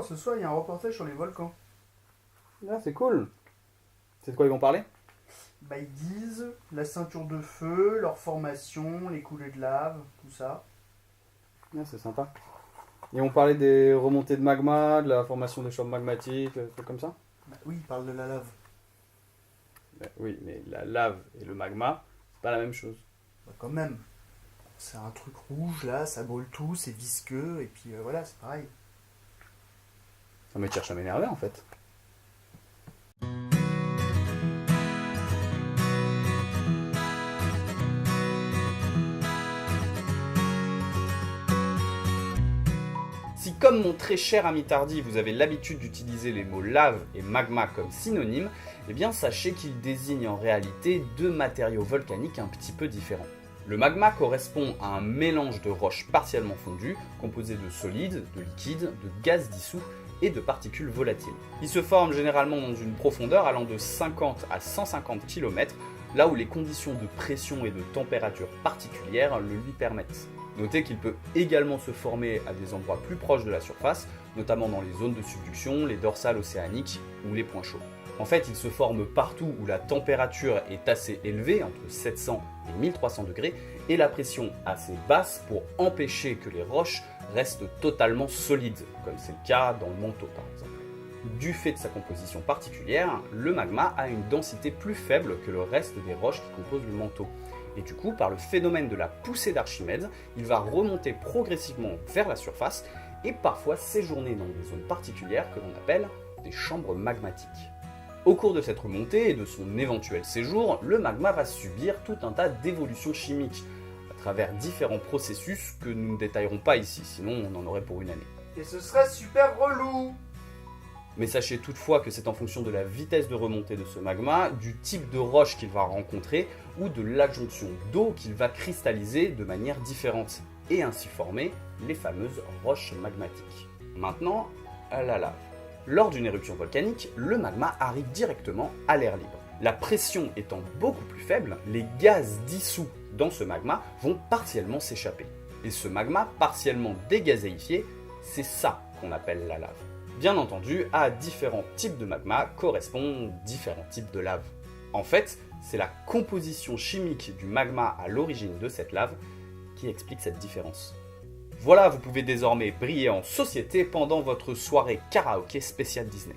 J'adore, ce soir il y a un reportage sur les volcans. Ah, c'est cool. C'est de quoi ils vont parler? Bah ils disent la ceinture de feu, leur formation, les coulées de lave, tout ça. Ah, c'est sympa. Ils vont parler des remontées de magma, de la formation des chambres magmatiques, des trucs comme ça? Bah oui, ils parlent de la lave. Oui, mais la lave et le magma, c'est pas la même chose. Bah quand même. C'est un truc rouge là, ça brûle tout, c'est visqueux, et puis voilà, c'est pareil. Ça me cherche à m'énerver en fait. Si comme mon très cher ami Tardy, vous avez l'habitude d'utiliser les mots lave et magma comme synonymes, eh bien sachez qu'ils désignent en réalité deux matériaux volcaniques un petit peu différents. Le magma correspond à un mélange de roches partiellement fondues, composé de solides, de liquides, de gaz dissous et de particules volatiles. Il se forme généralement dans une profondeur allant de 50 à 150 km, là où les conditions de pression et de température particulières le lui permettent. Notez qu'il peut également se former à des endroits plus proches de la surface, notamment dans les zones de subduction, les dorsales océaniques ou les points chauds. En fait, il se forme partout où la température est assez élevée, entre 700 et 1300 degrés, et la pression assez basse pour empêcher que les roches restent totalement solides, comme c'est le cas dans le manteau par exemple. Du fait de sa composition particulière, le magma a une densité plus faible que le reste des roches qui composent le manteau. Et du coup, par le phénomène de la poussée d'Archimède, il va remonter progressivement vers la surface et parfois séjourner dans des zones particulières que l'on appelle des chambres magmatiques. Au cours de cette remontée et de son éventuel séjour, le magma va subir tout un tas d'évolutions chimiques à travers différents processus que nous ne détaillerons pas ici, sinon on en aurait pour une année. Et ce serait super relou. Mais sachez toutefois que c'est en fonction de la vitesse de remontée de ce magma, du type de roche qu'il va rencontrer ou de l'adjonction d'eau qu'il va cristalliser de manière différente et ainsi former les fameuses roches magmatiques. Maintenant, à la lave. Lors d'une éruption volcanique, le magma arrive directement à l'air libre. La pression étant beaucoup plus faible, les gaz dissous dans ce magma vont partiellement s'échapper. Et ce magma partiellement dégazéifié, c'est ça qu'on appelle la lave. Bien entendu, à différents types de magma correspondent différents types de lave. En fait, c'est la composition chimique du magma à l'origine de cette lave qui explique cette différence. Voilà, vous pouvez désormais briller en société pendant votre soirée karaoké spéciale Disney.